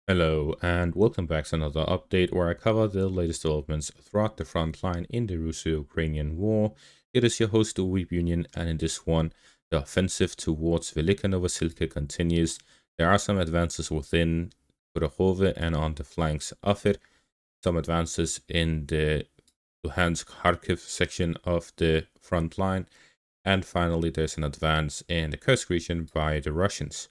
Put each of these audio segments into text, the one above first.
Hello, and welcome back to another update where I cover the latest developments throughout the front line in the Russo-Ukrainian war. It is your host, the Weeb Union, and in this one, the offensive towards Velika Novosilka continues. There are some advances within Kurakhove and on the flanks of it, some advances in the Luhansk Kharkiv section of the front line, and finally, there's an advance in the Kursk region by the Russians.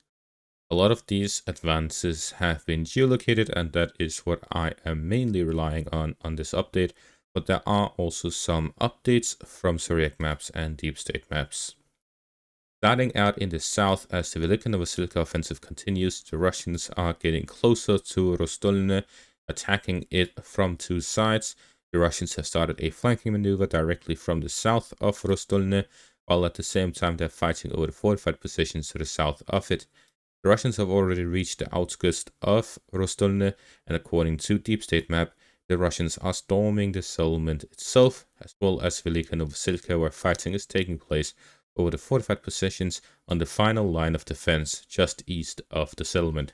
A lot of these advances have been geolocated, and that is what I am mainly relying on this update, but there are also some updates from Syriac maps and deep state maps. Starting out in the south, as the Velika Novosilka offensive continues, the Russians are getting closer to Rostolne, attacking it from two sides. The Russians have started a flanking maneuver directly from the south of Rostolne, while at the same time they're fighting over the fortified positions to the south of it. The Russians have already reached the outskirts of Rostolne, and according to Deep State Map, the Russians are storming the settlement itself, as well as Velika Novosilka, where fighting is taking place over the fortified positions on the final line of defense just east of the settlement.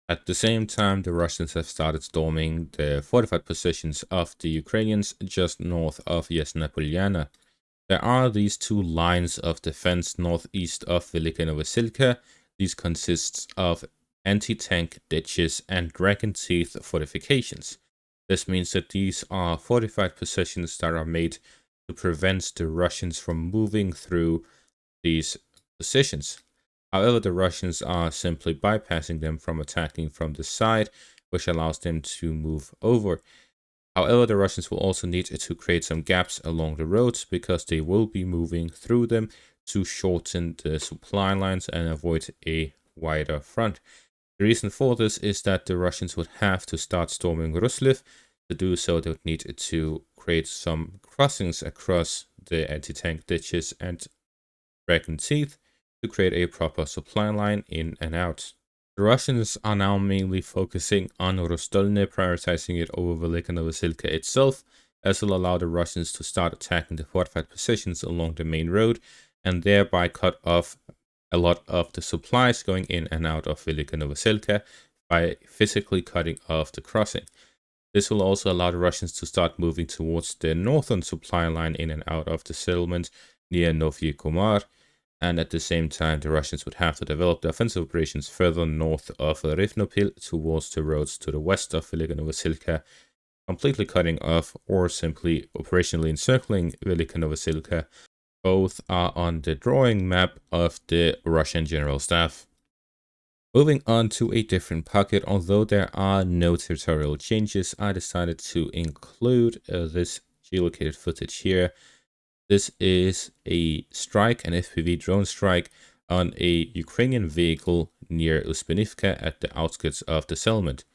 At the same time, the Russians have started storming the fortified positions of the Ukrainians just north of Yasna Polyana. There are these two lines of defense northeast of Velika Novosilka. These consists of anti-tank ditches and dragon teeth fortifications. This means that these are fortified positions that are made to prevent the Russians from moving through these positions. However, the Russians are simply bypassing them from attacking from the side, which allows them to move over. However, the Russians will also need to create some gaps along the roads because they will be moving through them to shorten the supply lines and avoid a wider front. The reason for this is that the Russians would have to start storming Rusliv. To do so, they would need to create some crossings across the anti-tank ditches and dragon teeth to create a proper supply line in and out. The Russians are now mainly focusing on Rostolne, prioritizing it over Velika Novosilka itself, as will allow the Russians to start attacking the fortified positions along the main road and thereby cut off a lot of the supplies going in and out of Velika Novosilka by physically cutting off the crossing. This will also allow the Russians to start moving towards the northern supply line in and out of the settlement near Novye Komar, and at the same time the Russians would have to develop the offensive operations further north of Rivnopil towards the roads to the west of Velika Novosilka, completely cutting off or simply operationally encircling Velika Novosilka. Both are on the drawing map of the Russian General Staff. Moving on to a different pocket, although there are no territorial changes, I decided to include this geolocated footage here. This is a strike, an FPV drone strike, on a Ukrainian vehicle near Uspenivka at the outskirts of the settlement.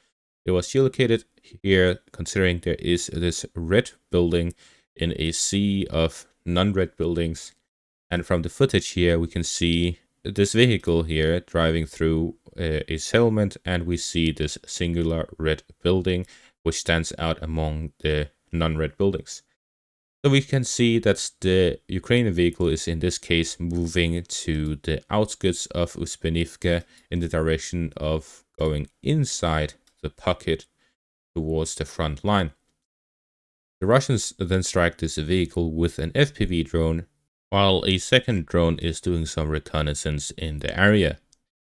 It was geolocated here considering there is this red building in a sea of non-red buildings, and from the footage here we can see this vehicle here driving through a settlement, and we see this singular red building which stands out among the non-red buildings. So we can see that the Ukrainian vehicle is in this case moving to the outskirts of Uspenivka in the direction of going inside the pocket towards the front line. The Russians then strike this vehicle with an FPV drone, while a second drone is doing some reconnaissance in the area.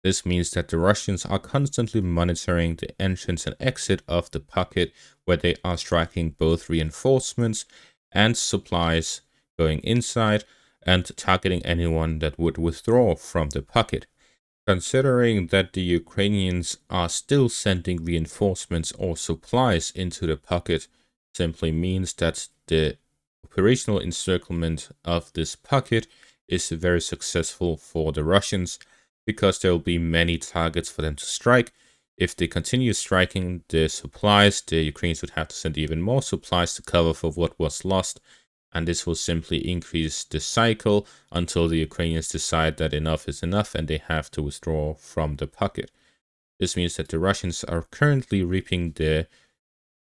This means that the Russians are constantly monitoring the entrance and exit of the pocket, where they are striking both reinforcements and supplies going inside and targeting anyone that would withdraw from the pocket. Considering that the Ukrainians are still sending reinforcements or supplies into the pocket, simply means that the operational encirclement of this pocket is very successful for the Russians, because there will be many targets for them to strike. If they continue striking the supplies, the Ukrainians would have to send even more supplies to cover for what was lost, and this will simply increase the cycle until the Ukrainians decide that enough is enough and they have to withdraw from the pocket. This means that the Russians are currently reaping the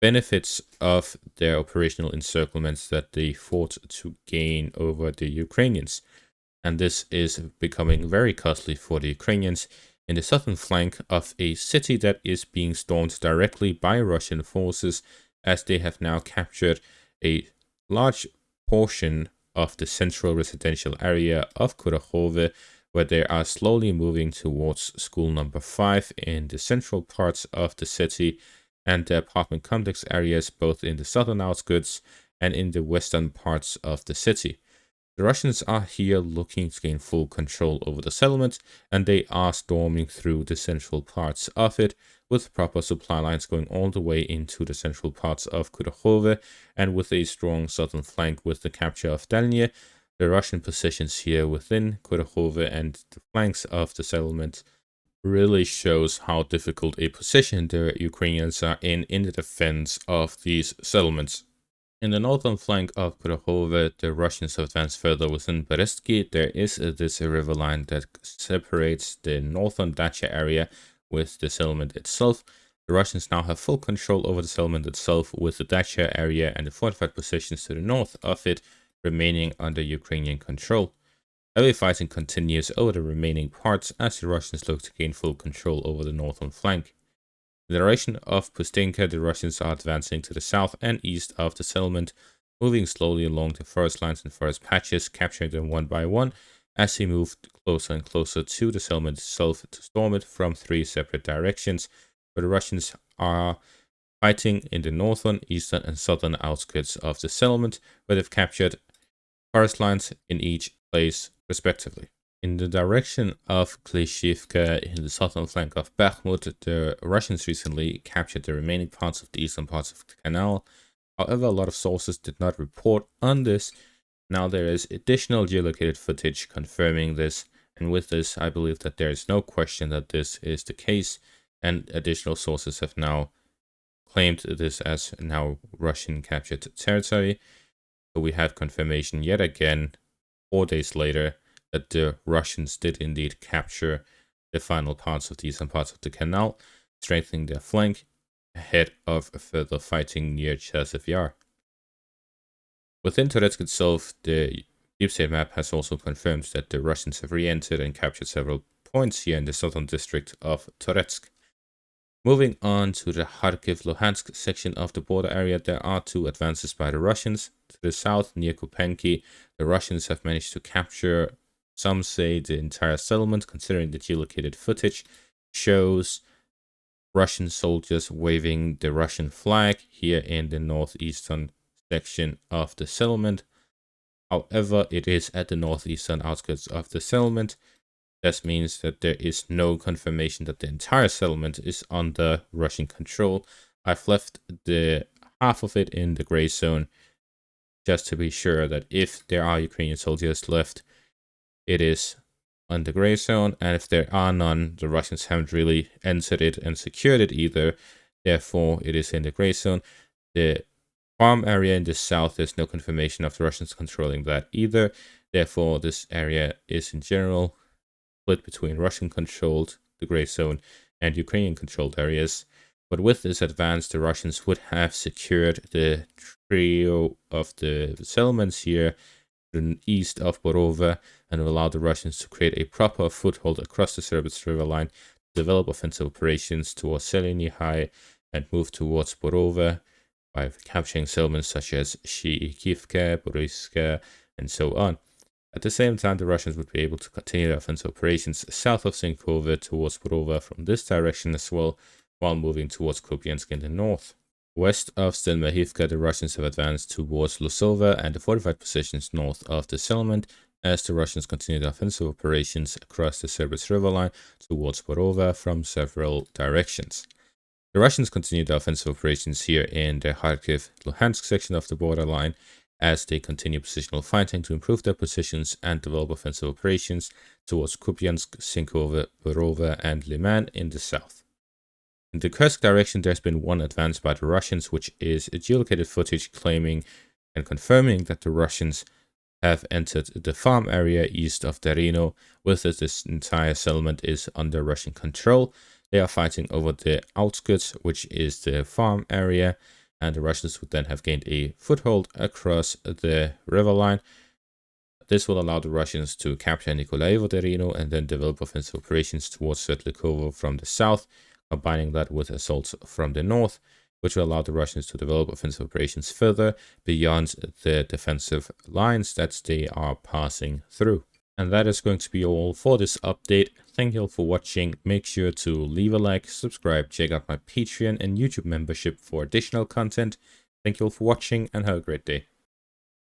benefits of their operational encirclements that they fought to gain over the Ukrainians. And this is becoming very costly for the Ukrainians, in the southern flank of a city that is being stormed directly by Russian forces, as they have now captured a large portion of the central residential area of Kurakhove, where they are slowly moving towards school number 5 in the central parts of the city, and the apartment complex areas both in the southern outskirts and in the western parts of the city. The Russians are here looking to gain full control over the settlement, and they are storming through the central parts of it, with proper supply lines going all the way into the central parts of Kurokhove, and with a strong southern flank with the capture of Dalny. The Russian positions here within Kurokhove and the flanks of the settlement really shows how difficult a position the Ukrainians are in the defense of these settlements. In the northern flank of Kurokhove, the Russians have advanced further within Berezki. There is this river line that separates the northern Dacha area with the settlement itself. The Russians now have full control over the settlement itself, with the Dacha area and the fortified positions to the north of it remaining under Ukrainian control. Heavy fighting continues over the remaining parts as the Russians look to gain full control over the northern flank. In the direction of Pustinka, the Russians are advancing to the south and east of the settlement, moving slowly along the forest lines and forest patches, capturing them one by one as they move closer and closer to the settlement itself to storm it from 3 separate directions, where the Russians are fighting in the northern, eastern, and southern outskirts of the settlement, where they've captured forest lines in each place respectively. In the direction of Klishivka, in the southern flank of Bakhmut, the Russians recently captured the remaining parts of the eastern parts of the canal. However, a lot of sources did not report on this. Now there is additional geolocated footage confirming this, and with this I believe that there is no question that this is the case, and additional sources have now claimed this as now Russian captured territory. So we have confirmation yet again, 4 days later, that the Russians did indeed capture the final parts of the eastern parts of the canal, strengthening their flank ahead of further fighting near Chersev Yar. Within Toretsk itself, the Deep State map has also confirmed that the Russians have re-entered and captured several points here in the southern district of Toretsk. Moving on to the Kharkiv-Luhansk section of the border area, there are 2 advances by the Russians. To the south, near Kupenki, the Russians have managed to capture, some say, the entire settlement, considering the geolocated footage shows Russian soldiers waving the Russian flag here in the northeastern section of the settlement. However, it is at the northeastern outskirts of the settlement. This means that there is no confirmation that the entire settlement is under Russian control. I've left the half of it in the gray zone just to be sure that if there are Ukrainian soldiers left, it is on the gray zone, and if there are none, the Russians haven't really entered it and secured it either. Therefore, it is in the gray zone. The farm area in the south, there's no confirmation of the Russians controlling that either. Therefore, this area is in general split between Russian-controlled, the gray zone, and Ukrainian-controlled areas. But with this advance, the Russians would have secured the trio of the settlements here to the east of Borova, and will allow the Russians to create a proper foothold across the Serbets river line, develop offensive operations towards Seleny High, and move towards Borova by capturing settlements such as Shiikivka, Boriska, and so on. At the same time, the Russians would be able to continue their offensive operations south of Encirclement towards Borova from this direction as well, while moving towards Kupiansk in the north. West of Stelmahivka, the Russians have advanced towards Losova and the fortified positions north of the settlement, as the Russians continue their offensive operations across the Serbets river line towards Borova from several directions. The Russians continue their offensive operations here in the Kharkiv-Luhansk section of the borderline, as they continue positional fighting to improve their positions and develop offensive operations towards Kupiansk, Sinkove, Borova, and Liman in the south. In the Kursk direction, there's been one advance by the Russians, which is a geolocated footage claiming and confirming that the Russians have entered the farm area east of Darino. With it, this entire settlement is under Russian control. They are fighting over the outskirts, which is the farm area, and the Russians would then have gained a foothold across the river line This will allow the Russians to capture Nikolaevo and then develop offensive operations towards Svetlikova from the south, combining that with assaults from the north, which will allow the Russians to develop offensive operations further beyond the defensive lines that they are passing through. And that is going to be all for this update. Thank you all for watching. Make sure to leave a like, subscribe, check out my Patreon and YouTube membership for additional content. Thank you all for watching and have a great day.